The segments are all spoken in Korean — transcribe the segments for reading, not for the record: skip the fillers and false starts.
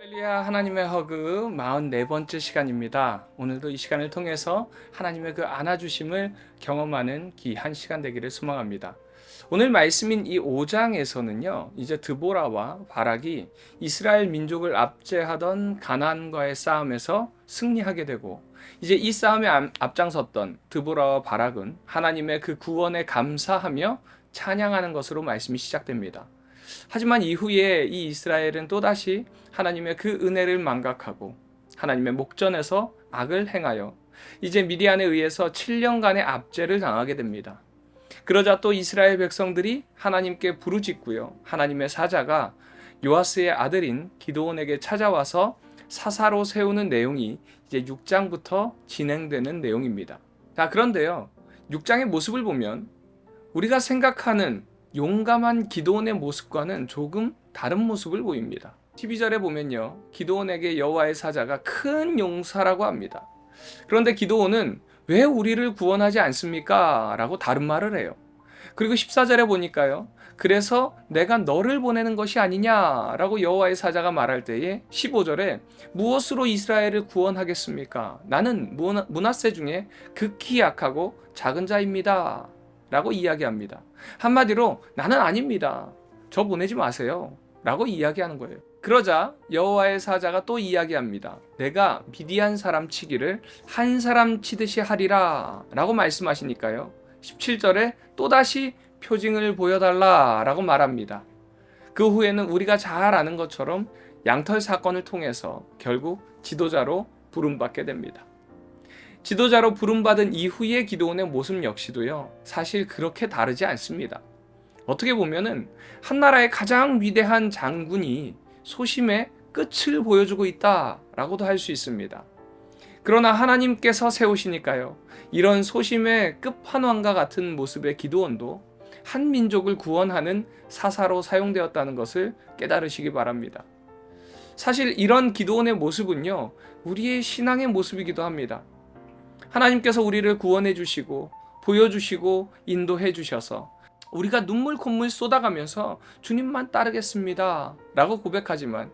할렐루야. 하나님의 허그 44번째 시간입니다. 오늘도 이 시간을 통해서 하나님의 그 안아주심을 경험하는 귀한 시간 되기를 소망합니다. 오늘 말씀인 이 5장에서는요, 이제 드보라와 바락이 이스라엘 민족을 압제하던 가나안과의 싸움에서 승리하게 되고, 이제 이 싸움에 앞장섰던 드보라와 바락은 하나님의 그 구원에 감사하며 찬양하는 것으로 말씀이 시작됩니다. 하지만 이후에 이 이스라엘은 또다시 하나님의 그 은혜를 망각하고 하나님의 목전에서 악을 행하여 이제 미디안에 의해서 7년간의 압제를 당하게 됩니다. 그러자 또 이스라엘 백성들이 하나님께 부르짖고요. 하나님의 사자가 요아스의 아들인 기드온에게 찾아와서 사사로 세우는 내용이 이제 6장부터 진행되는 내용입니다. 자, 그런데요. 6장의 모습을 보면 우리가 생각하는 용감한 기드온의 모습과는 조금 다른 모습을 보입니다. 12절에 보면요. 기드온에게 여호와의 사자가 큰 용사라고 합니다. 그런데 기드온은 왜 우리를 구원하지 않습니까? 라고 다른 말을 해요. 그리고 14절에 보니까요. 그래서 내가 너를 보내는 것이 아니냐라고 여호와의 사자가 말할 때에 15절에 무엇으로 이스라엘을 구원하겠습니까? 나는 므낫세 중에 극히 약하고 작은 자입니다. 라고 이야기합니다. 한마디로 나는 아닙니다. 저 보내지 마세요. 라고 이야기하는 거예요. 그러자 여호와의 사자가 또 이야기합니다. 내가 미디안 사람 치기를 한 사람 치듯이 하리라 라고 말씀하시니까요. 17절에 또다시 표징을 보여달라 라고 말합니다. 그 후에는 우리가 잘 아는 것처럼 양털 사건을 통해서 결국 지도자로 부름받게 됩니다. 지도자로 부름받은 이후의 기드온의 모습 역시도요, 사실 그렇게 다르지 않습니다. 어떻게 보면은 한 나라의 가장 위대한 장군이 소심의 끝을 보여주고 있다라고도 할 수 있습니다. 그러나 하나님께서 세우시니까요, 이런 소심의 끝판왕과 같은 모습의 기드온도 한 민족을 구원하는 사사로 사용되었다는 것을 깨달으시기 바랍니다. 사실 이런 기드온의 모습은요, 우리의 신앙의 모습이기도 합니다. 하나님께서 우리를 구원해 주시고 보여주시고 인도해 주셔서 우리가 눈물 콧물 쏟아가면서 주님만 따르겠습니다 라고 고백하지만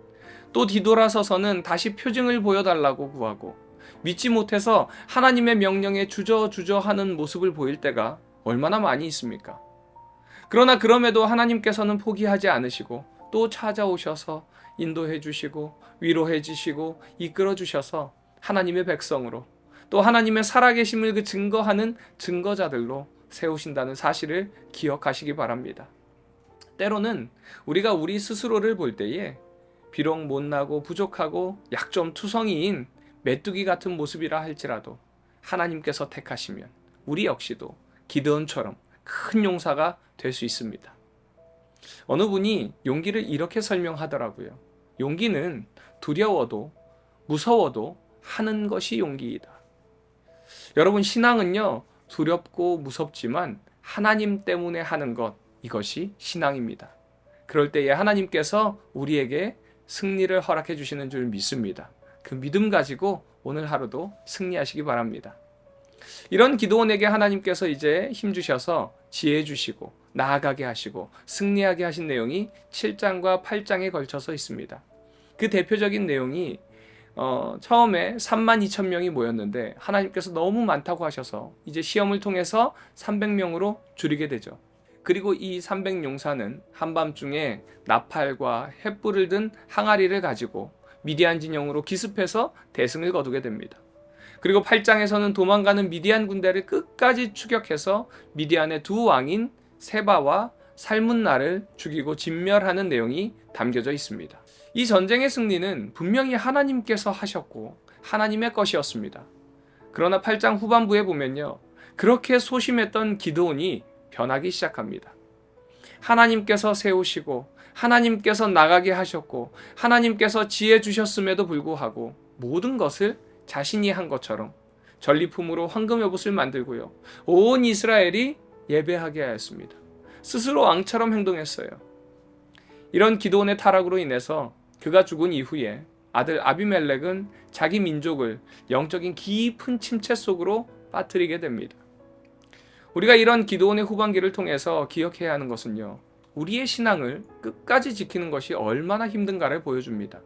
또 뒤돌아서서는 다시 표징을 보여달라고 구하고 믿지 못해서 하나님의 명령에 주저주저 하는 모습을 보일 때가 얼마나 많이 있습니까? 그러나 그럼에도 하나님께서는 포기하지 않으시고 또 찾아오셔서 인도해 주시고 위로해 주시고 이끌어 주셔서 하나님의 백성으로 또 하나님의 살아계심을 그 증거하는 증거자들로 세우신다는 사실을 기억하시기 바랍니다. 때로는 우리가 우리 스스로를 볼 때에 비록 못나고 부족하고 약점투성이인 메뚜기 같은 모습이라 할지라도 하나님께서 택하시면 우리 역시도 기드온처럼 큰 용사가 될 수 있습니다. 어느 분이 용기를 이렇게 설명하더라고요. 용기는 두려워도 무서워도 하는 것이 용기이다. 여러분, 신앙은요, 두렵고 무섭지만 하나님 때문에 하는 것, 이것이 신앙입니다. 그럴 때에 하나님께서 우리에게 승리를 허락해 주시는 줄 믿습니다. 그 믿음 가지고 오늘 하루도 승리하시기 바랍니다. 이런 기드온에게 하나님께서 이제 힘주셔서 지혜 주시고 나아가게 하시고 승리하게 하신 내용이 7장과 8장에 걸쳐서 있습니다. 그 대표적인 내용이 처음에 32,000명이 모였는데 하나님께서 너무 많다고 하셔서 이제 시험을 통해서 300명으로 줄이게 되죠. 그리고 이 300용사는 한밤중에 나팔과 횃불을 든 항아리를 가지고 미디안 진영으로 기습해서 대승을 거두게 됩니다. 그리고 8장에서는 도망가는 미디안 군대를 끝까지 추격해서 미디안의 두 왕인 세바와 살문나를 죽이고 진멸하는 내용이 담겨져 있습니다. 이 전쟁의 승리는 분명히 하나님께서 하셨고 하나님의 것이었습니다. 그러나 8장 후반부에 보면요, 그렇게 소심했던 기드온이 변하기 시작합니다. 하나님께서 세우시고 하나님께서 나가게 하셨고 하나님께서 지혜 주셨음에도 불구하고 모든 것을 자신이 한 것처럼 전리품으로 황금의 옷을 만들고요, 온 이스라엘이 예배하게 하였습니다. 스스로 왕처럼 행동했어요. 이런 기드온의 타락으로 인해서 그가 죽은 이후에 아들 아비멜렉은 자기 민족을 영적인 깊은 침체 속으로 빠뜨리게 됩니다. 우리가 이런 기드온의 후반기를 통해서 기억해야 하는 것은요, 우리의 신앙을 끝까지 지키는 것이 얼마나 힘든가를 보여줍니다.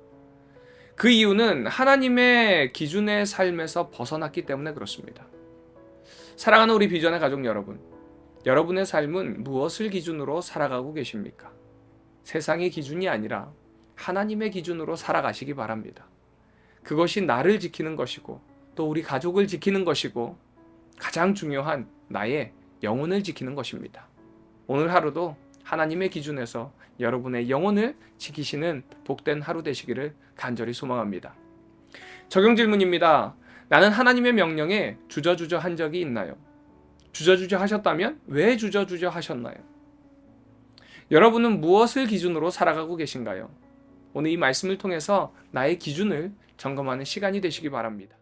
그 이유는 하나님의 기준의 삶에서 벗어났기 때문에 그렇습니다. 사랑하는 우리 비전의 가족 여러분, 여러분의 삶은 무엇을 기준으로 살아가고 계십니까? 세상의 기준이 아니라 하나님의 기준으로 살아가시기 바랍니다. 그것이 나를 지키는 것이고 또 우리 가족을 지키는 것이고 가장 중요한 나의 영혼을 지키는 것입니다. 오늘 하루도 하나님의 기준에서 여러분의 영혼을 지키시는 복된 하루 되시기를 간절히 소망합니다. 적용 질문입니다. 나는 하나님의 명령에 주저주저 한 적이 있나요? 주저주저 하셨다면 왜 주저주저 하셨나요? 여러분은 무엇을 기준으로 살아가고 계신가요? 오늘 이 말씀을 통해서 나의 기준을 점검하는 시간이 되시기 바랍니다.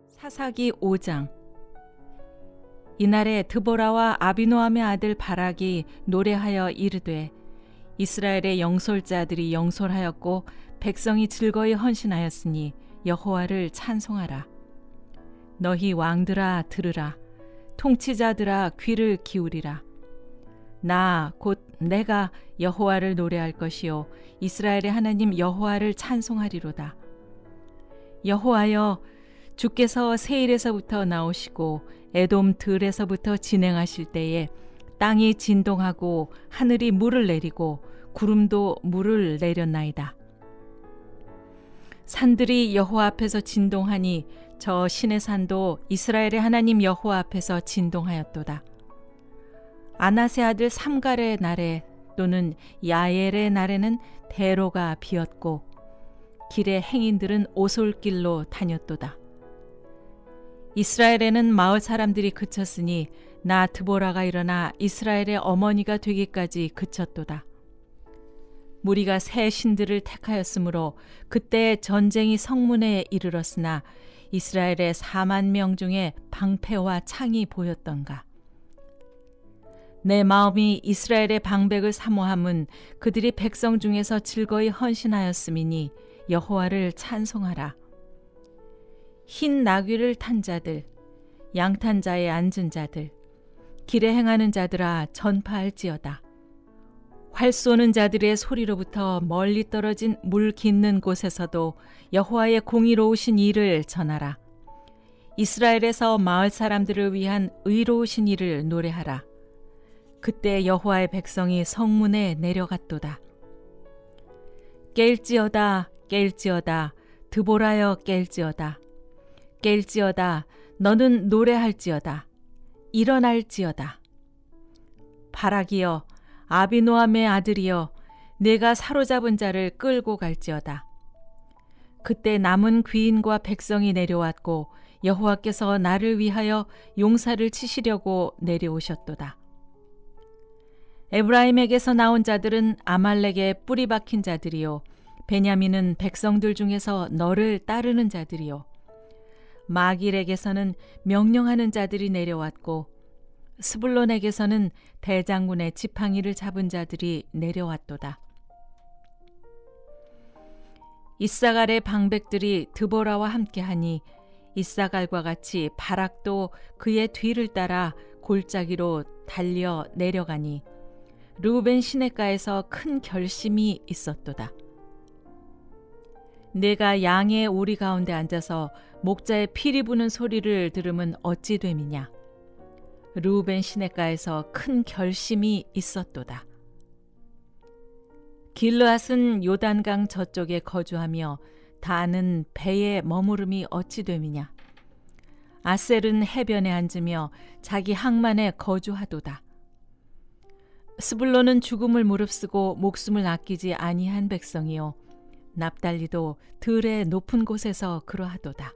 사사기 5장. 이날에 드보라와 아비노함의 아들 바락이 노래하여 이르되 이스라엘의 영솔자들이 영솔하였고 백성이 즐거이 헌신하였으니 여호와를 찬송하라. 너희 왕들아 들으라. 통치자들아 귀를 기울이라. 나 곧 내가 여호와를 노래할 것이요 이스라엘의 하나님 여호와를 찬송하리로다. 여호와여, 주께서 세일에서부터 나오시고 에돔 들에서부터 진행하실 때에 땅이 진동하고 하늘이 물을 내리고 구름도 물을 내렸나이다. 산들이 여호와 앞에서 진동하니 저 신의 산도 이스라엘의 하나님 여호와 앞에서 진동하였도다. 아나세 아들 삼갈의 날에 또는 야엘의 날에는 대로가 비었고 길의 행인들은 오솔길로 다녔도다. 이스라엘에는 마을 사람들이 그쳤으니 나 드보라가 일어나 이스라엘의 어머니가 되기까지 그쳤도다. 무리가 새 신들을 택하였으므로 그때 전쟁이 성문에 이르렀으나 이스라엘의 4만 명 중에 방패와 창이 보였던가. 내 마음이 이스라엘의 방백을 사모함은 그들이 백성 중에서 즐거이 헌신하였음이니 여호와를 찬송하라. 흰 나귀를 탄 자들, 양탄 자에 앉은 자들, 길에 행하는 자들아 전파할지어다. 활 쏘는 자들의 소리로부터 멀리 떨어진 물 깃는 곳에서도 여호와의 공의로우신 일을 전하라. 이스라엘에서 마을 사람들을 위한 의로우신 일을 노래하라. 그때 여호와의 백성이 성문에 내려갔도다. 깰지어다, 깰지어다, 드보라여 깰지어다. 깰지어다, 너는 노래할지어다. 일어날지어다. 바락이여, 아비노함의 아들이여, 내가 사로잡은 자를 끌고 갈지어다. 그때 남은 귀인과 백성이 내려왔고 여호와께서 나를 위하여 용사를 치시려고 내려오셨도다. 에브라임에게서 나온 자들은 아말렉의 뿌리 박힌 자들이요 베냐민은 백성들 중에서 너를 따르는 자들이요 마길에게서는 명령하는 자들이 내려왔고 스불론에게서는 대장군의 지팡이를 잡은 자들이 내려왔도다. 이사갈의 방백들이 드보라와 함께하니 이사갈과 같이 바락도 그의 뒤를 따라 골짜기로 달려 내려가니 르우벤 시냇가에서 큰 결심이 있었도다. 내가 양의 오리 가운데 앉아서 목자의 피리 부는 소리를 들으면 어찌 됨이냐. 르우벤 시냇가에서 큰 결심이 있었도다. 길르앗은 요단강 저쪽에 거주하며 단은 배에 머무름이 어찌 됨이냐. 아셀은 해변에 앉으며 자기 항만에 거주하도다. 스불론은 죽음을 무릅쓰고 목숨을 아끼지 아니한 백성이요 납달리도 들의 높은 곳에서 그러하도다.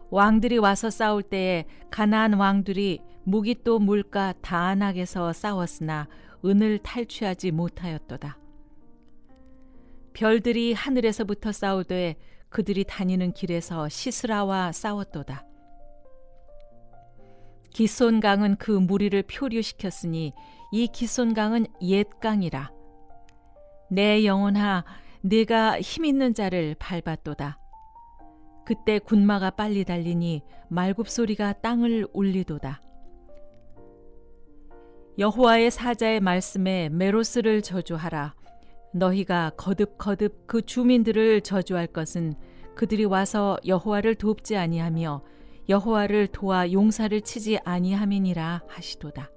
왕들이 와서 싸울 때에 가나안 왕들이 무깃도 물가 다안악에서 싸웠으나 은을 탈취하지 못하였도다. 별들이 하늘에서부터 싸우되 그들이 다니는 길에서 시스라와 싸웠도다. 기손강은 그 무리를 표류시켰으니 이 기손강은 옛 강이라. 내 영혼아, 네가 힘있는 자를 밟았도다. 그때 군마가 빨리 달리니 말굽소리가 땅을 울리도다. 여호와의 사자의 말씀에 메로스를 저주하라. 너희가 거듭거듭 그 주민들을 저주할 것은 그들이 와서 여호와를 돕지 아니하며 여호와를 도와 용사를 치지 아니함이니라 하시도다.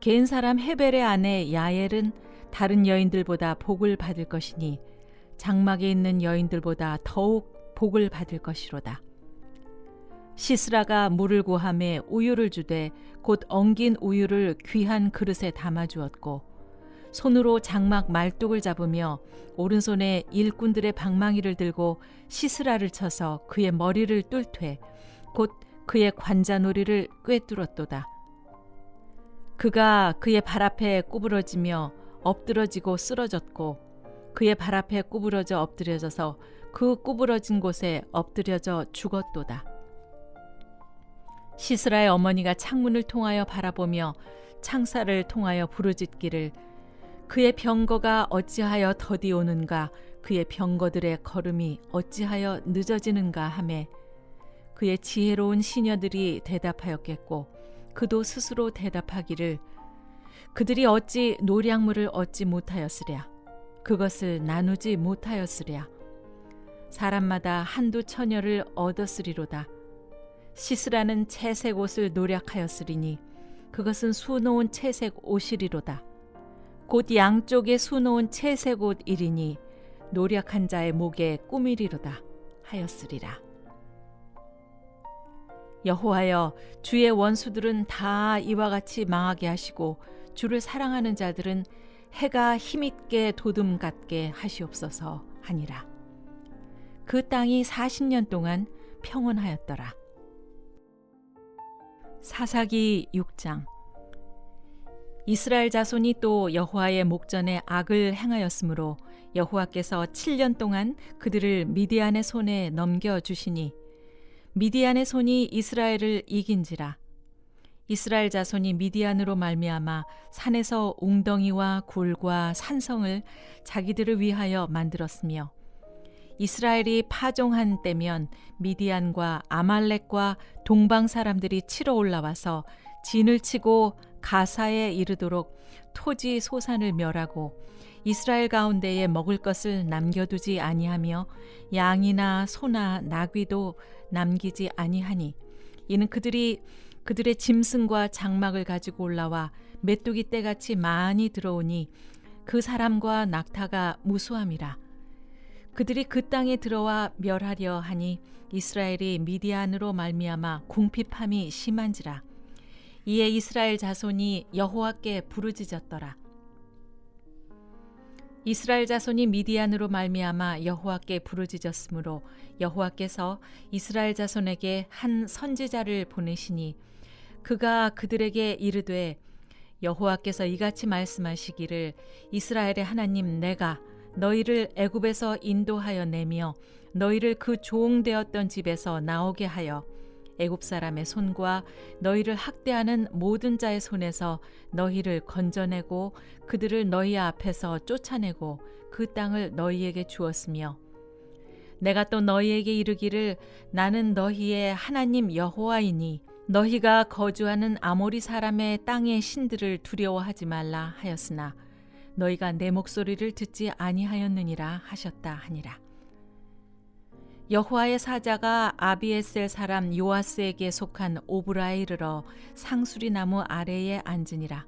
겐 사람 헤벨의 아내 야엘은 다른 여인들보다 복을 받을 것이니 장막에 있는 여인들보다 더욱 복을 받을 것이로다. 시스라가 물을 구하매 우유를 주되 곧 엉긴 우유를 귀한 그릇에 담아 주었고 손으로 장막 말뚝을 잡으며 오른손에 일꾼들의 방망이를 들고 시스라를 쳐서 그의 머리를 뚫되 곧 그의 관자놀이를 꿰뚫었도다. 그가 그의 발 앞에 구부러지며 엎드러지고 쓰러졌고 그의 발 앞에 구부러져 엎드려져서 그 구부러진 곳에 엎드려져 죽었도다. 시스라의 어머니가 창문을 통하여 바라보며 창살을 통하여 부르짖기를 그의 병거가 어찌하여 더디 오는가, 그의 병거들의 걸음이 어찌하여 늦어지는가 하매 그의 지혜로운 시녀들이 대답하였겠고 그도 스스로 대답하기를 그들이 어찌 노량물을 얻지 못하였으랴, 그것을 나누지 못하였으랴. 사람마다 한두 처녀를 얻었으리로다. 시스라는 채색 옷을 노력하였으리니 그것은 수놓은 채색 옷이리로다. 곧 양쪽에 수놓은 채색 옷이리니 노력한 자의 목에 꾸미리로다 하였으리라. 여호와여, 주의 원수들은 다 이와 같이 망하게 하시고 주를 사랑하는 자들은 해가 힘있게 도둠 같게 하시옵소서 하니라. 그 땅이 40년 동안 평온하였더라. 사사기 6장. 이스라엘 자손이 또 여호와의 목전에 악을 행하였으므로 여호와께서 7년 동안 그들을 미디안의 손에 넘겨주시니 미디안의 손이 이스라엘을 이긴지라. 이스라엘 자손이 미디안으로 말미암아 산에서 웅덩이와 굴과 산성을 자기들을 위하여 만들었으며 이스라엘이 파종한 때면 미디안과 아말렉과 동방 사람들이 치러 올라와서 진을 치고 가사에 이르도록 토지 소산을 멸하고 이스라엘 가운데에 먹을 것을 남겨두지 아니하며 양이나 소나 나귀도 남기지 아니하니 이는 그들이 그들의 짐승과 장막을 가지고 올라와 메뚜기 떼같이 많이 들어오니 그 사람과 낙타가 무수함이라. 그들이 그 땅에 들어와 멸하려 하니 이스라엘이 미디안으로 말미암아 궁핍함이 심한지라. 이에 이스라엘 자손이 여호와께 부르짖었더라. 이스라엘 자손이 미디안으로 말미암아 여호와께 부르짖었으므로 여호와께서 이스라엘 자손에게 한 선지자를 보내시니 그가 그들에게 이르되 여호와께서 이같이 말씀하시기를 이스라엘의 하나님 내가 너희를 애굽에서 인도하여 내며 너희를 그 종되었던 집에서 나오게 하여 애굽 사람의 손과 너희를 학대하는 모든 자의 손에서 너희를 건져내고 그들을 너희 앞에서 쫓아내고 그 땅을 너희에게 주었으며 내가 또 너희에게 이르기를 나는 너희의 하나님 여호와이니 너희가 거주하는 아모리 사람의 땅의 신들을 두려워하지 말라 하였으나 너희가 내 목소리를 듣지 아니하였느니라 하셨다 하니라. 여호와의 사자가 아비에셀 사람 요아스에게 속한 오브라에 이르러 상수리 나무 아래에 앉으니라.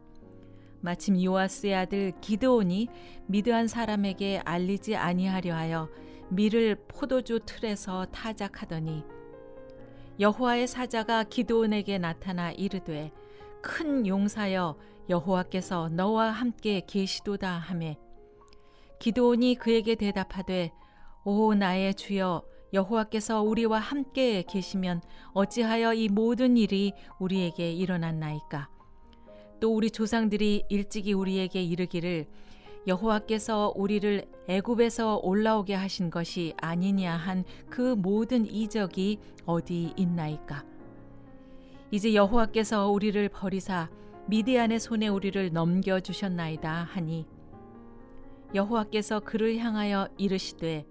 마침 요아스의 아들 기드온이 미드안 사람에게 알리지 아니하려 하여 밀을 포도주 틀에서 타작하더니 여호와의 사자가 기드온에게 나타나 이르되 큰 용사여 여호와께서 너와 함께 계시도다 하매 기드온이 그에게 대답하되 오 나의 주여 여호와께서 우리와 함께 계시면 어찌하여 이 모든 일이 우리에게 일어났나이까. 또 우리 조상들이 일찍이 우리에게 이르기를 여호와께서 우리를 애굽에서 올라오게 하신 것이 아니냐 한 그 모든 이적이 어디 있나이까. 이제 여호와께서 우리를 버리사 미디안의 손에 우리를 넘겨주셨나이다 하니 여호와께서 그를 향하여 이르시되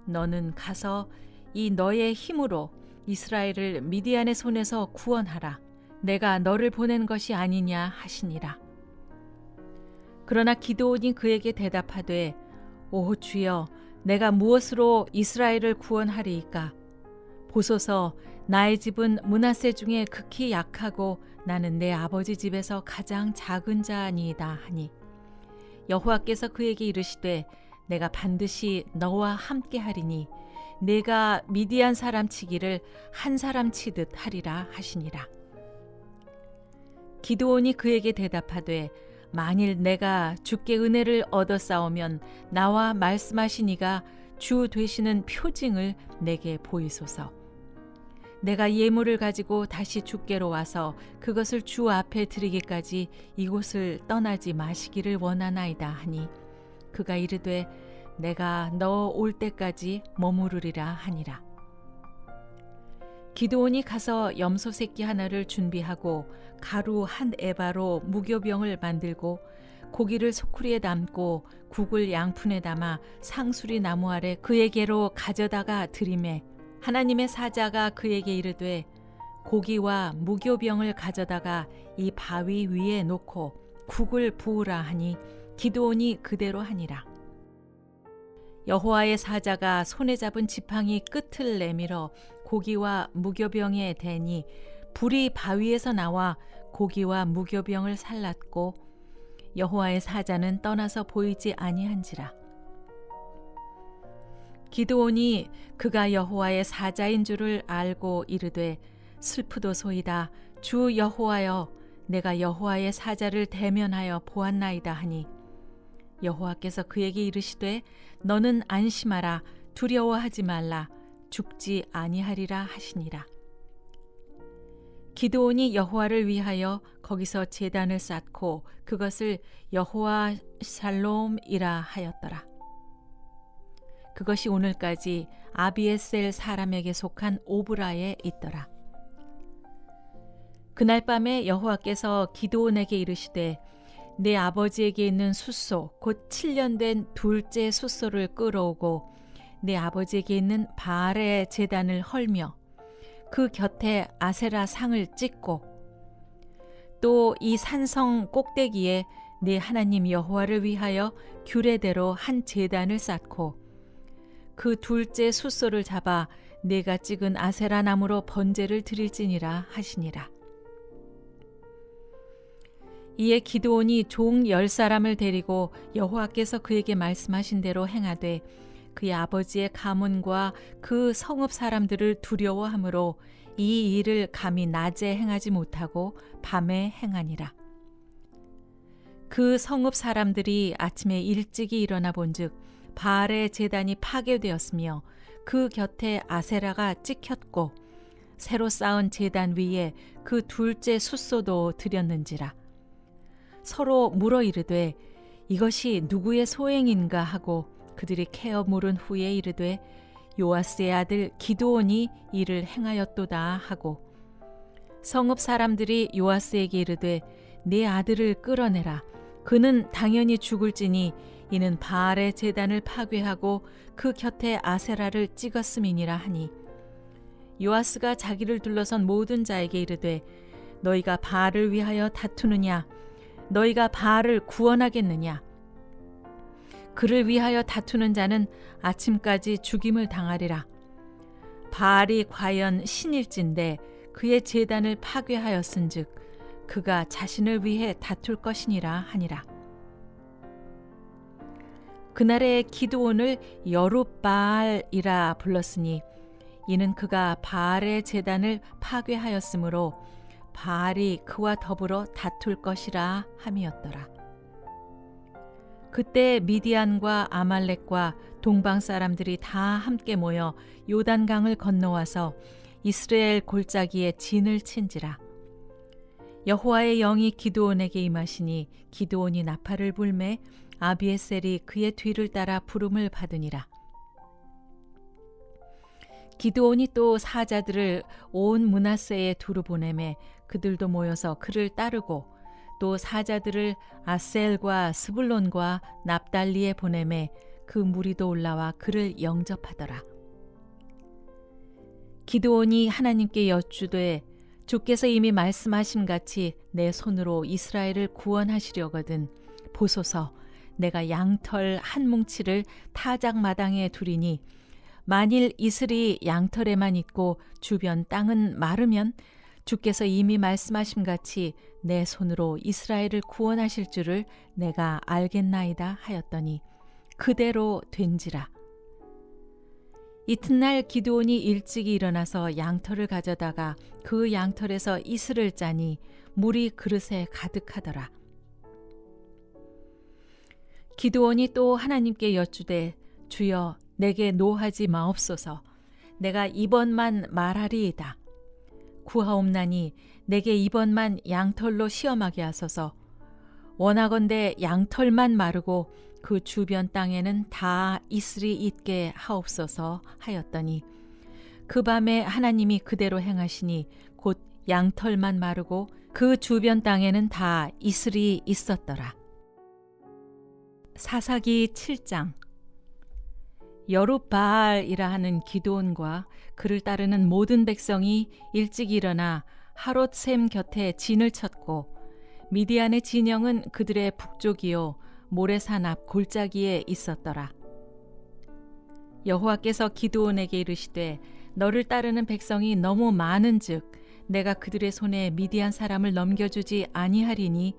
너는 가서 이 너의 힘으로 이스라엘을 미디안의 손에서 구원하라. 내가 너를 보낸 것이 아니냐 하시니라. 그러나 기드온이 그에게 대답하되 오 주여, 내가 무엇으로 이스라엘을 구원하리이까? 보소서, 나의 집은 므낫세 중에 극히 약하고 나는 내 아버지 집에서 가장 작은 자니이다 하니 여호와께서 그에게 이르시되 내가 반드시 너와 함께 하리니 내가 미디안 사람 치기를 한 사람 치듯 하리라 하시니라. 기드온이 그에게 대답하되 만일 내가 주께 은혜를 얻어 싸우면 나와 말씀하시니가 주 되시는 표징을 내게 보이소서. 내가 예물을 가지고 다시 주께로 와서 그것을 주 앞에 드리기까지 이곳을 떠나지 마시기를 원하나이다 하니 그가 이르되 내가 너 올 때까지 머무르리라 하니라. 기드온이 가서 염소 새끼 하나를 준비하고 가루 한 에바로 무교병을 만들고 고기를 소쿠리에 담고 국을 양푼에 담아 상수리 나무 아래 그에게로 가져다가 드리매 하나님의 사자가 그에게 이르되 고기와 무교병을 가져다가 이 바위 위에 놓고 국을 부으라 하니 기드온이 그대로 하니라. 여호와의 사자가 손에 잡은 지팡이 끝을 내밀어 고기와 무교병에 대니 불이 바위에서 나와 고기와 무교병을 살랐고 여호와의 사자는 떠나서 보이지 아니한지라. 기드온이 그가 여호와의 사자인 줄을 알고 이르되 슬프도소이다. 주 여호와여, 내가 여호와의 사자를 대면하여 보았나이다 하니 여호와께서 그에게 이르시되 너는 안심하라. 두려워하지 말라. 죽지 아니하리라 하시니라. 기드온이 여호와를 위하여 거기서 제단을 쌓고 그것을 여호와 샬롬이라 하였더라. 그것이 오늘까지 아비에셀 사람에게 속한 오브라에 있더라. 그날 밤에 여호와께서 기드온에게 이르시되 내 아버지에게 있는 숫소 곧 7년 된 둘째 숫소를 끌어오고 내 아버지에게 있는 바알의 제단을 헐며 그 곁에 아세라 상을 찍고 또 이 산성 꼭대기에 내 하나님 여호와를 위하여 규례대로 한 제단을 쌓고 그 둘째 숫소를 잡아 내가 찍은 아세라 나무로 번제를 드릴지니라 하시니라. 이에 기드온이 종 10사람을 데리고 여호와께서 그에게 말씀하신 대로 행하되 그의 아버지의 가문과 그 성읍 사람들을 두려워하므로 이 일을 감히 낮에 행하지 못하고 밤에 행하니라. 그 성읍 사람들이 아침에 일찍이 일어나 본즉 바알의 제단이 파괴되었으며 그 곁에 아세라가 찍혔고 새로 쌓은 제단 위에 그 둘째 숫소도 드렸는지라. 서로 물어 이르되 이것이 누구의 소행인가 하고 그들이 캐어 물은 후에 이르되 요아스의 아들 기드온이 이를 행하였도다 하고 성읍 사람들이 요아스에게 이르되 네 아들을 끌어내라. 그는 당연히 죽을지니 이는 바알의 제단을 파괴하고 그 곁에 아세라를 찍었음이니라 하니 요아스가 자기를 둘러선 모든 자에게 이르되 너희가 바알을 위하여 다투느냐? 너희가 바알을 구원하겠느냐? 그를 위하여 다투는 자는 아침까지 죽임을 당하리라. 바알이 과연 신일진데 그의 제단을 파괴하였은즉 그가 자신을 위해 다툴 것이니라 하니라. 그날에 기드온을 여룻바알이라 불렀으니 이는 그가 바알의 제단을 파괴하였으므로 바알이 그와 더불어 다툴 것이라 함이었더라. 그때 미디안과 아말렉과 동방 사람들이 다 함께 모여 요단강을 건너와서 이스라엘 골짜기에 진을 친지라. 여호와의 영이 기드온에게 임하시니 기드온이 나팔을 불매 아비에셀이 그의 뒤를 따라 부름을 받으니라. 기드온이 또 사자들을 온 므낫세에 두루 보내매 그들도 모여서 그를 따르고 또 사자들을 아셀과 스불론과 납달리에 보내매 그 무리도 올라와 그를 영접하더라. 기드온이 하나님께 여쭈되 주께서 이미 말씀하신 같이 내 손으로 이스라엘을 구원하시려거든 보소서, 내가 양털 한 뭉치를 타작 마당에 두리니 만일 이슬이 양털에만 있고 주변 땅은 마르면 주께서 이미 말씀하신 같이 내 손으로 이스라엘을 구원하실 줄을 내가 알겠나이다 하였더니 그대로 된지라. 이튿날 기드온이 일찍이 일어나서 양털을 가져다가 그 양털에서 이슬을 짜니 물이 그릇에 가득하더라. 기드온이 또 하나님께 여쭈되 주여 내게 노하지 마옵소서, 내가 이번만 말하리이다. 구하옵나니 내게 이번만 양털로 시험하게 하소서. 원하건대 양털만 마르고 그 주변 땅에는 다 이슬이 있게 하옵소서 하였더니 그 밤에 하나님이 그대로 행하시니 곧 양털만 마르고 그 주변 땅에는 다 이슬이 있었더라. 사사기 7장. 여룹바알이라 하는 기드온과 그를 따르는 모든 백성이 일찍 일어나 하롯셈 곁에 진을 쳤고 미디안의 진영은 그들의 북쪽이요 모레산 앞 골짜기에 있었더라. 여호와께서 기드온에게 이르시되 너를 따르는 백성이 너무 많은즉 내가 그들의 손에 미디안 사람을 넘겨주지 아니하리니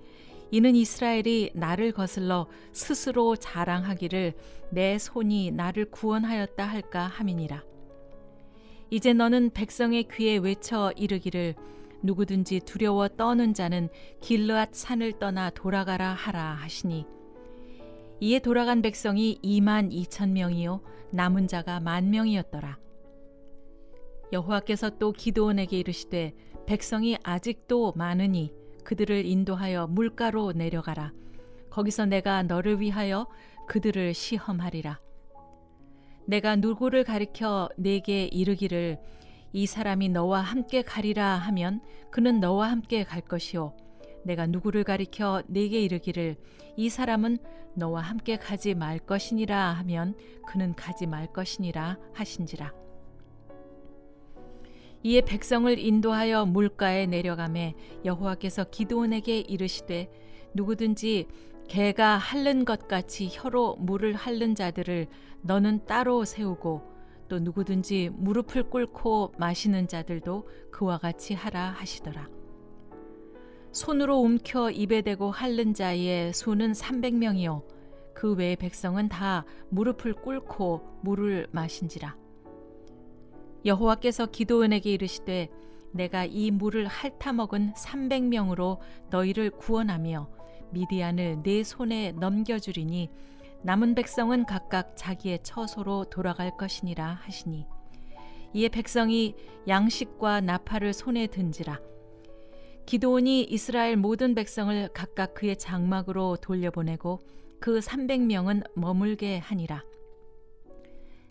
이는 이스라엘이 나를 거슬러 스스로 자랑하기를 내 손이 나를 구원하였다 할까 함이니라. 이제 너는 백성의 귀에 외쳐 이르기를 누구든지 두려워 떠는 자는 길르앗 산을 떠나 돌아가라 하라 하시니 이에 돌아간 백성이 22,000명이요 남은 자가 10,000명이었더라. 여호와께서 또 기드온에게 이르시되 백성이 아직도 많으니 그들을 인도하여 물가로 내려가라. 거기서 내가 너를 위하여 그들을 시험하리라. 내가 누구를 가리켜 네게 이르기를 이 사람이 너와 함께 가리라 하면 그는 너와 함께 갈 것이요 내가 누구를 가리켜 네게 이르기를 이 사람은 너와 함께 가지 말 것이니라 하면 그는 가지 말 것이니라 하신지라. 이에 백성을 인도하여 물가에 내려가매 여호와께서 기드온에게 이르시되 누구든지 개가 핥는 것 같이 혀로 물을 핥는 자들을 너는 따로 세우고 또 누구든지 무릎을 꿇고 마시는 자들도 그와 같이 하라 하시더라. 손으로 움켜 입에 대고 핥는 자의 수는 300명이요 그 외의 백성은 다 무릎을 꿇고 물을 마신지라. 여호와께서 기드온에게 이르시되 내가 이 물을 핥아먹은 300명으로 너희를 구원하며 미디안을 네 손에 넘겨주리니 남은 백성은 각각 자기의 처소로 돌아갈 것이니라 하시니 이에 백성이 양식과 나팔을 손에 든지라. 기드온이 이스라엘 모든 백성을 각각 그의 장막으로 돌려보내고 그 300명은 머물게 하니라.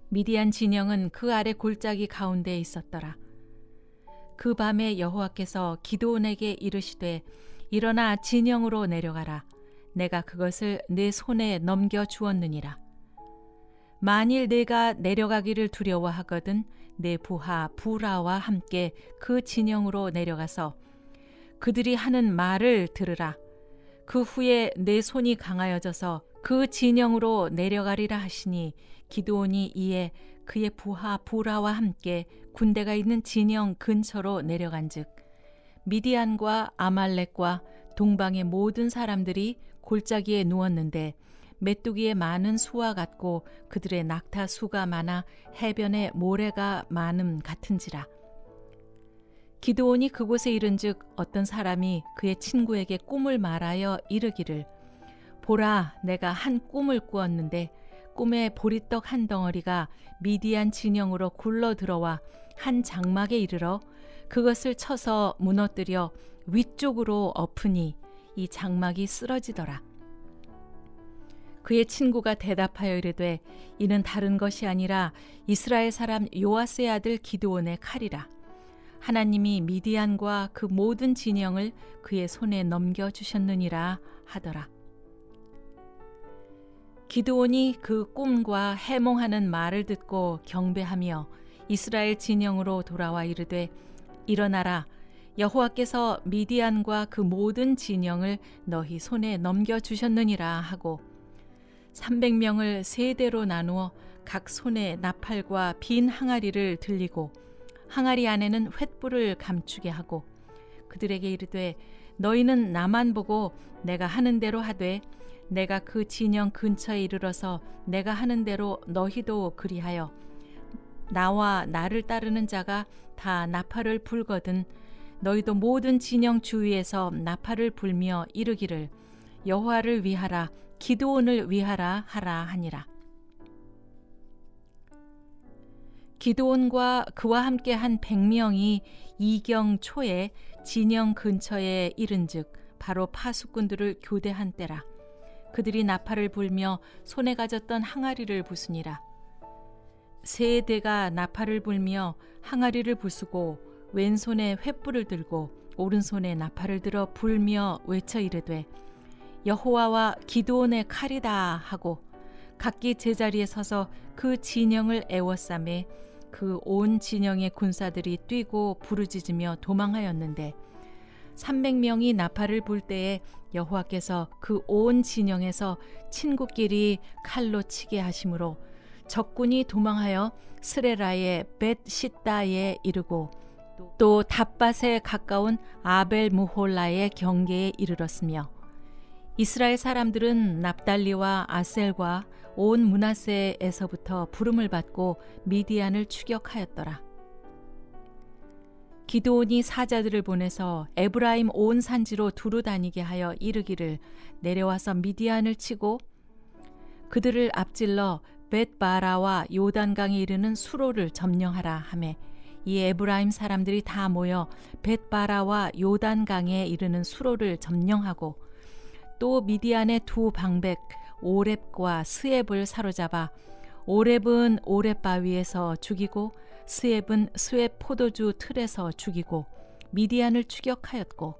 미디안 진영은 그 아래 골짜기 가운데에 있었더라. 그 밤에 여호와께서 기드온에게 이르시되 일어나 진영으로 내려가라. 내가 그것을 네 손에 넘겨 주었느니라. 만일 내가 내려가기를 두려워하거든 내 부하 부라와 함께 그 진영으로 내려가서 그들이 하는 말을 들으라. 그 후에 내 손이 강하여져서 그 진영으로 내려가리라 하시니 기드온이 이에 그의 부하 부라와 함께 군대가 있는 진영 근처로 내려간즉 미디안과 아말렉과 동방의 모든 사람들이 골짜기에 누웠는데 메뚜기의 많은 수와 같고 그들의 낙타 수가 많아 해변에 모래가 많음 같은지라. 기드온이 그곳에 이른즉 어떤 사람이 그의 친구에게 꿈을 말하여 이르기를 보라, 내가 한 꿈을 꾸었는데 꿈에 보리떡 한 덩어리가 미디안 진영으로 굴러 들어와 한 장막에 이르러 그것을 쳐서 무너뜨려 위쪽으로 엎으니 이 장막이 쓰러지더라. 그의 친구가 대답하여 이르되 이는 다른 것이 아니라 이스라엘 사람 요아스의 아들 기드온의 칼이라. 하나님이 미디안과 그 모든 진영을 그의 손에 넘겨주셨느니라 하더라. 기드온이 그 꿈과 해몽하는 말을 듣고 경배하며 이스라엘 진영으로 돌아와 이르되 일어나라 여호와께서 미디안과 그 모든 진영을 너희 손에 넘겨주셨느니라 하고 300명을 세 대로 나누어 각 손에 나팔과 빈 항아리를 들리고 항아리 안에는 횃불을 감추게 하고 그들에게 이르되 너희는 나만 보고 내가 하는 대로 하되 내가 그 진영 근처에 이르러서 내가 하는 대로 너희도 그리하여 나와 나를 따르는 자가 다 나팔을 불거든 너희도 모든 진영 주위에서 나팔을 불며 이르기를 여호와를 위하라 기드온을 위하라 하라 하니라. 기드온과 그와 함께 한 100명이 이경 초에 진영 근처에 이른즉 바로 파수꾼들을 교대한 때라. 그들이 나팔을 불며 손에 가졌던 항아리를 부수니라. 세 대가 나팔을 불며 항아리를 부수고 왼손에 횃불을 들고 오른손에 나팔을 들어 불며 외쳐 이르되 여호와와 기드온의 칼이다 하고 각기 제자리에 서서 그 진영을 에워싸매 그 온 진영의 군사들이 뛰고 부르짖으며 도망하였는데 300명이 나팔을 불 때에 여호와께서 그 온 진영에서 친구끼리 칼로 치게 하심으로 적군이 도망하여 스레라의 벳시다에 이르고 또 답밭에 가까운 아벨 무홀라의 경계에 이르렀으며 이스라엘 사람들은 납달리와 아셀과 온 므낫세에서부터 부름을 받고 미디안을 추격하였더라. 기드온이 사자들을 보내서 에브라임 온 산지로 두루 다니게 하여 이르기를 내려와서 미디안을 치고 그들을 앞질러 벳바라와 요단강에 이르는 수로를 점령하라 하매 이 에브라임 사람들이 다 모여 벳바라와 요단강에 이르는 수로를 점령하고 또 미디안의 두 방백 오렙과 스엡을 사로잡아 오렙은 오렙 바위에서 죽이고 스엡은 스엡 포도주 틀에서 죽이고 미디안을 추격하였고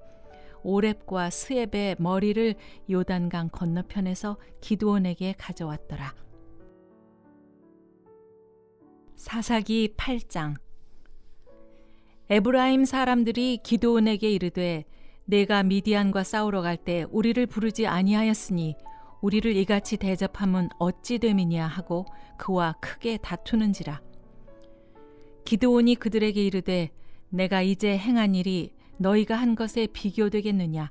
오렙과 스엡의 머리를 요단강 건너편에서 기드온에게 가져왔더라. 사사기 8장. 에브라임 사람들이 기드온에게 이르되 내가 미디안과 싸우러 갈 때 우리를 부르지 아니하였으니 우리를 이같이 대접함은 어찌 됨이냐 하고 그와 크게 다투는지라. 기드온이 그들에게 이르되 내가 이제 행한 일이 너희가 한 것에 비교되겠느냐.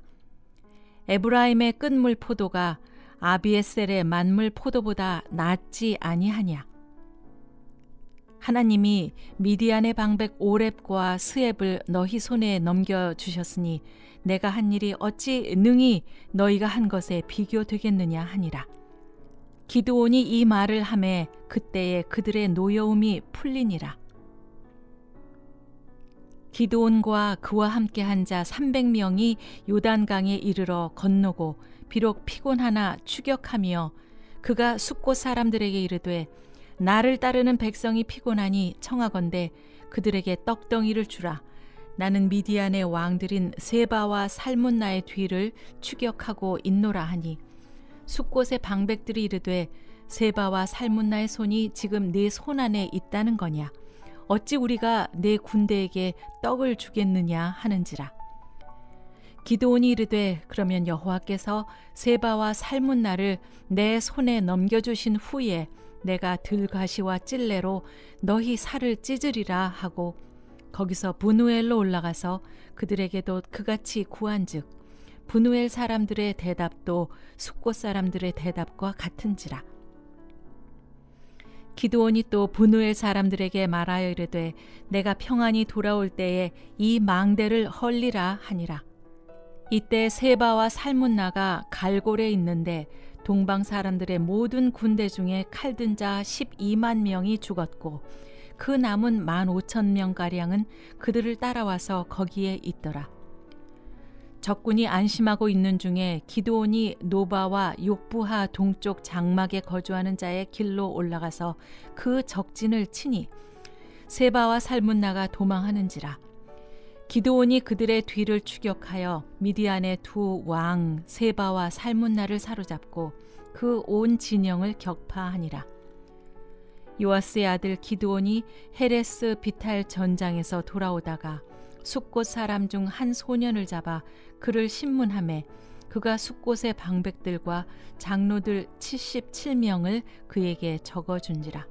에브라임의 끝물 포도가 아비에셀의 만물 포도보다 낫지 아니하냐. 하나님이 미디안의 방백 오렙과 스엡을 너희 손에 넘겨주셨으니 내가 한 일이 어찌 능히 너희가 한 것에 비교되겠느냐 하니라. 기드온이 이 말을 하매 그때에 그들의 노여움이 풀리니라. 기드온과 그와 함께 한 자 300명이 요단강에 이르러 건너고 비록 피곤하나 추격하며 그가 숫곳 사람들에게 이르되 나를 따르는 백성이 피곤하니 청하건대 그들에게 떡덩이를 주라. 나는 미디안의 왕들인 세바와 살문나의 뒤를 추격하고 있노라 하니 숫곳의 방백들이 이르되 세바와 살문나의 손이 지금 네 손 안에 있다는 거냐. 어찌 우리가 내 군대에게 떡을 주겠느냐 하는지라. 기드온이 이르되 그러면 여호와께서 세바와 살문나를 내 손에 넘겨주신 후에 내가 들가시와 찔레로 너희 살을 찢으리라 하고 거기서 브누엘로 올라가서 그들에게도 그같이 구한즉 브누엘 사람들의 대답도 숫곳 사람들의 대답과 같은지라. 기드온이 또 브누엘 사람들에게 말하여 이르되 내가 평안히 돌아올 때에 이 망대를 헐리라 하니라. 이때 세바와 살문나가 갈골에 있는데 동방 사람들의 모든 군대 중에 칼든 자 12만 명이 죽었고 그 남은 15,000명가량은 그들을 따라와서 거기에 있더라. 적군이 안심하고 있는 중에 기드온이 노바와 욕부하 동쪽 장막에 거주하는 자의 길로 올라가서 그 적진을 치니 세바와 살문나가 도망하는지라. 기드온이 그들의 뒤를 추격하여 미디안의 두 왕 세바와 살문나를 사로잡고 그 온 진영을 격파하니라. 요아스의 아들 기드온이 헤레스 비탈 전장에서 돌아오다가 숫곳 사람 중 한 소년을 잡아 그를 신문하매 그가 숫곳의 방백들과 장로들 77명을 그에게 적어준지라.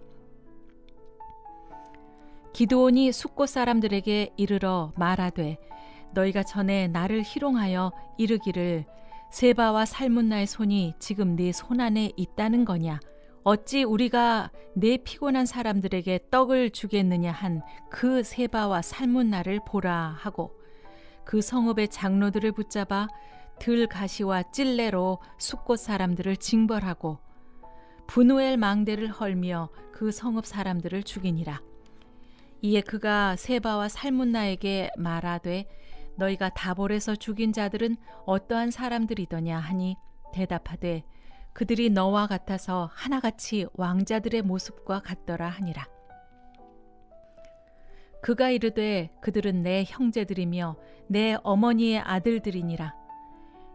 기드온이 숫곳 사람들에게 이르러 말하되 너희가 전에 나를 희롱하여 이르기를 세바와 살문나의 손이 지금 네 손안에 있다는 거냐, 어찌 우리가 네 피곤한 사람들에게 떡을 주겠느냐 한 그 세바와 살문나를 보라 하고 그 성읍의 장로들을 붙잡아 들가시와 찔레로 숫곳 사람들을 징벌하고 분우엘 망대를 헐며 그 성읍 사람들을 죽이니라. 이에 그가 세바와 살문나에게 말하되 너희가 다볼에서 죽인 자들은 어떠한 사람들이더냐 하니 대답하되 그들이 너와 같아서 하나같이 왕자들의 모습과 같더라 하니라. 그가 이르되 그들은 내 형제들이며 내 어머니의 아들들이니라.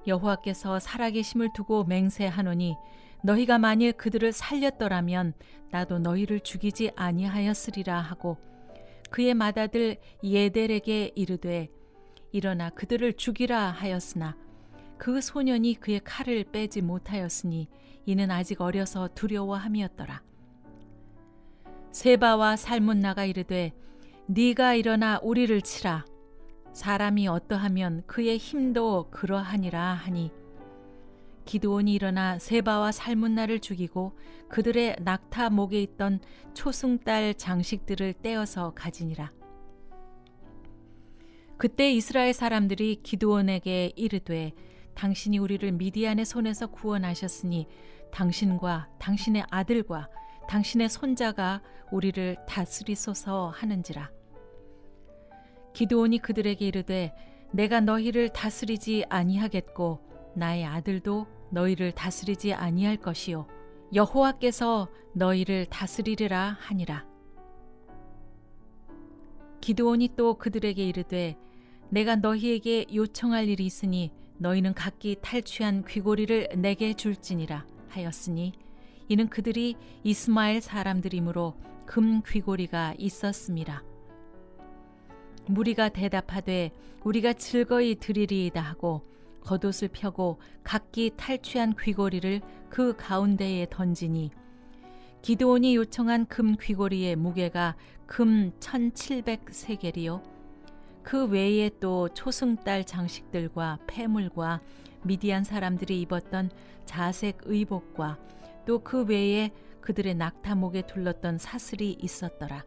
여호와께서 살아계심을 두고 맹세하노니 너희가 만일 그들을 살렸더라면 나도 너희를 죽이지 아니하였으리라 하고 그의 맏아들 예델에게 이르되 일어나 그들을 죽이라 하였으나 그 소년이 그의 칼을 빼지 못하였으니 이는 아직 어려서 두려워함이었더라. 세바와 살문나가 이르되 네가 일어나 우리를 치라. 사람이 어떠하면 그의 힘도 그러하니라 하니 기드온이 일어나 세바와 살문나를 죽이고 그들의 낙타 목에 있던 초승달 장식들을 떼어서 가지니라. 그때 이스라엘 사람들이 기드온에게 이르되 당신이 우리를 미디안의 손에서 구원하셨으니 당신과 당신의 아들과 당신의 손자가 우리를 다스리소서 하는지라. 기드온이 그들에게 이르되 내가 너희를 다스리지 아니하겠고 나의 아들도 너희를 다스리지 아니할 것이요 여호와께서 너희를 다스리리라 하니라. 기드온이 또 그들에게 이르되 내가 너희에게 요청할 일이 있으니 너희는 각기 탈취한 귀고리를 내게 줄지니라 하였으니 이는 그들이 이스마엘 사람들이므로 금 귀고리가 있었음이라. 무리가 대답하되 우리가 즐거이 드리리이다 하고 겉옷을 펴고 각기 탈취한 귀고리를 그 가운데에 던지니 기드온이 요청한 금 귀고리의 무게가 금 1700세겔이요 그 외에 또 초승달 장식들과 폐물과 미디안 사람들이 입었던 자색 의복과 또 그 외에 그들의 낙타목에 둘렀던 사슬이 있었더라.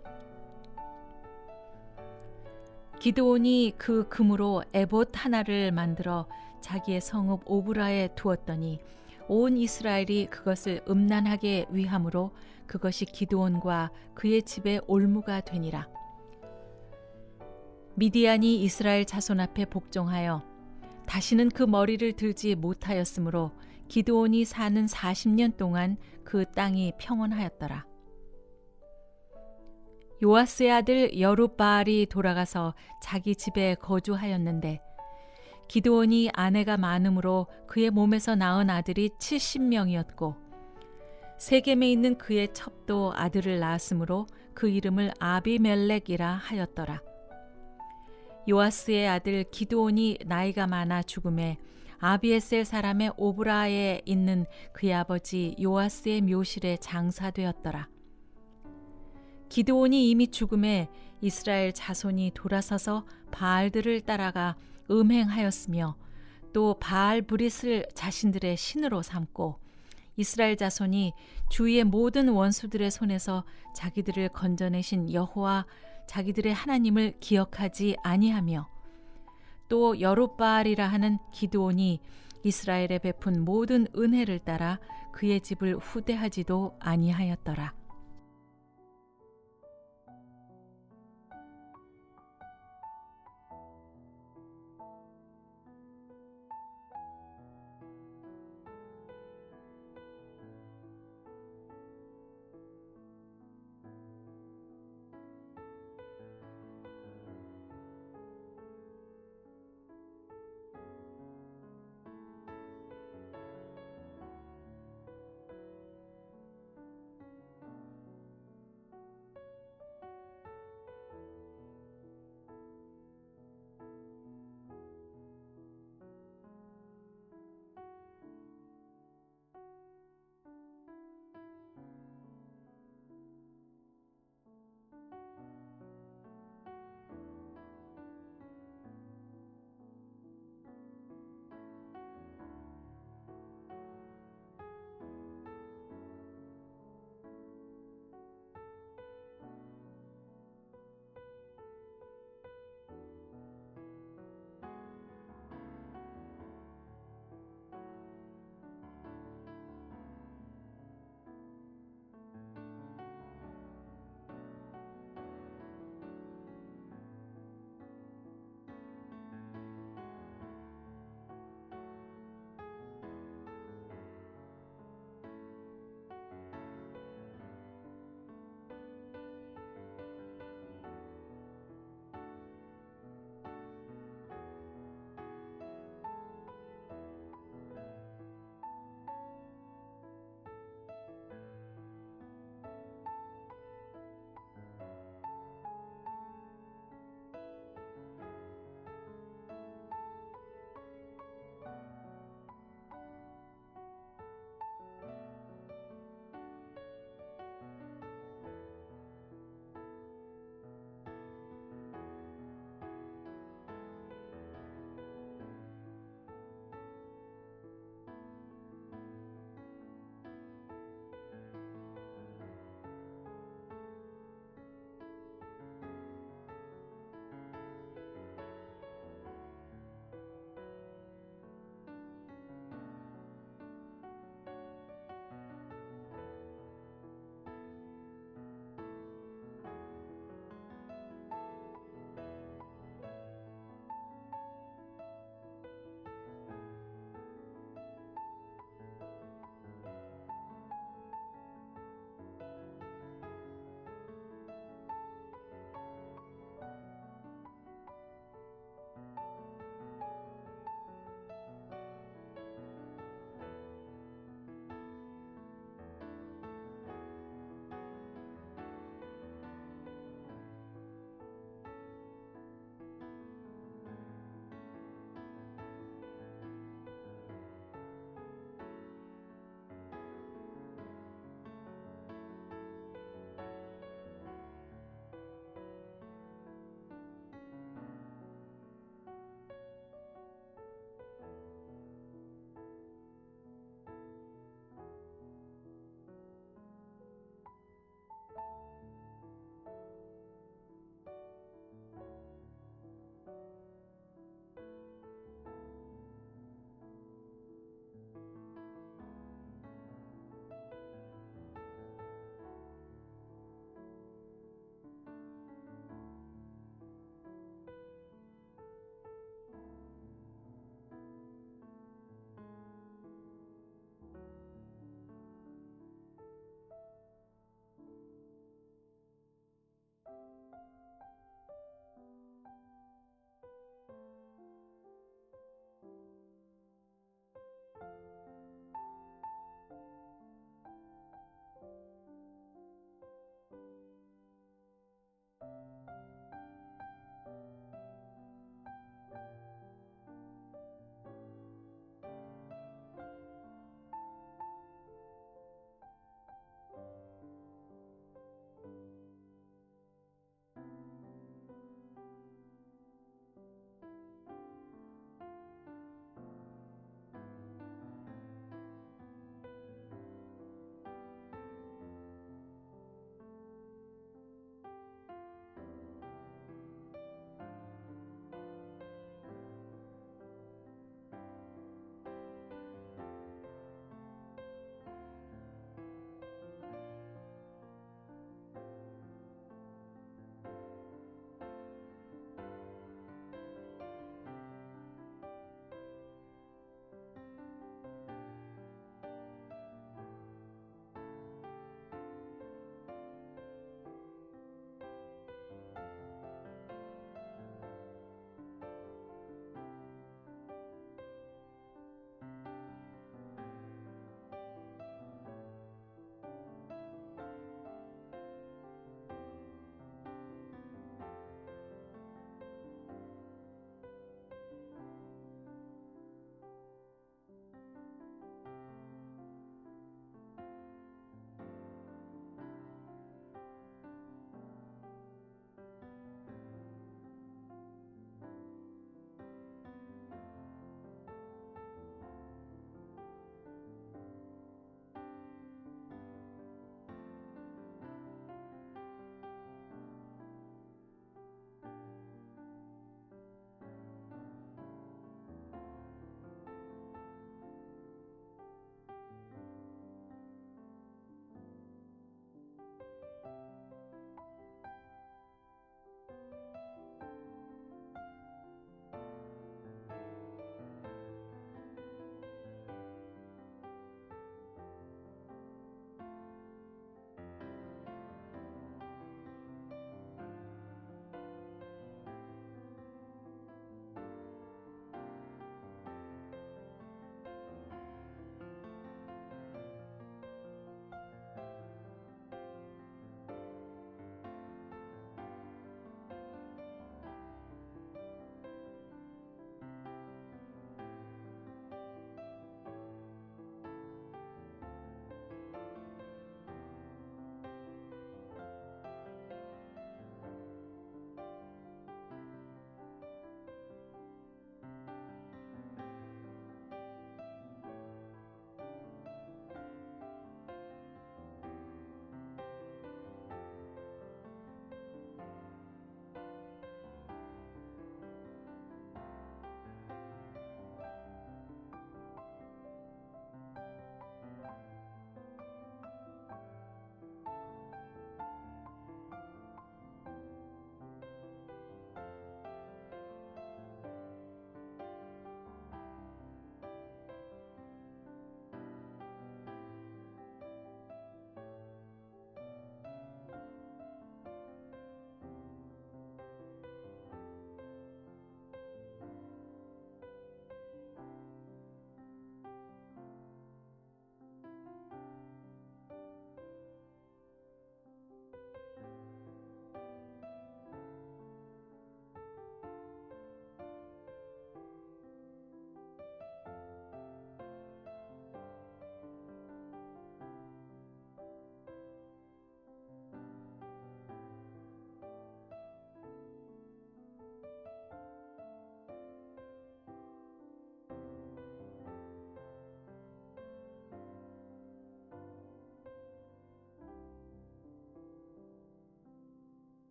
기드온이 그 금으로 에봇 하나를 만들어 자기의 성읍 오브라에 두었더니 온 이스라엘이 그것을 음란하게 위함으로 그것이 기드온과 그의 집의 올무가 되니라. 미디안이 이스라엘 자손 앞에 복종하여 다시는 그 머리를 들지 못하였으므로 기드온이 사는 40년 동안 그 땅이 평온하였더라. 요아스의 아들 여룹바알이 돌아가서 자기 집에 거주하였는데 기드온이 아내가 많음으로 그의 몸에서 낳은 아들이 70명이었고 세겜에 있는 그의 첩도 아들을 낳았으므로 그 이름을 아비멜렉이라 하였더라. 요아스의 아들 기드온이 나이가 많아 죽음에 아비에셀 사람의 오브라에 있는 그의 아버지 요아스의 묘실에 장사되었더라. 기드온이 이미 죽음에 이스라엘 자손이 돌아서서 바알들을 따라가 음행하였으며 또 바알 브릿을 자신들의 신으로 삼고 이스라엘 자손이 주위의 모든 원수들의 손에서 자기들을 건져내신 여호와 자기들의 하나님을 기억하지 아니하며 또 여룹바알이라 하는 기드온이 이스라엘에 베푼 모든 은혜를 따라 그의 집을 후대하지도 아니하였더라.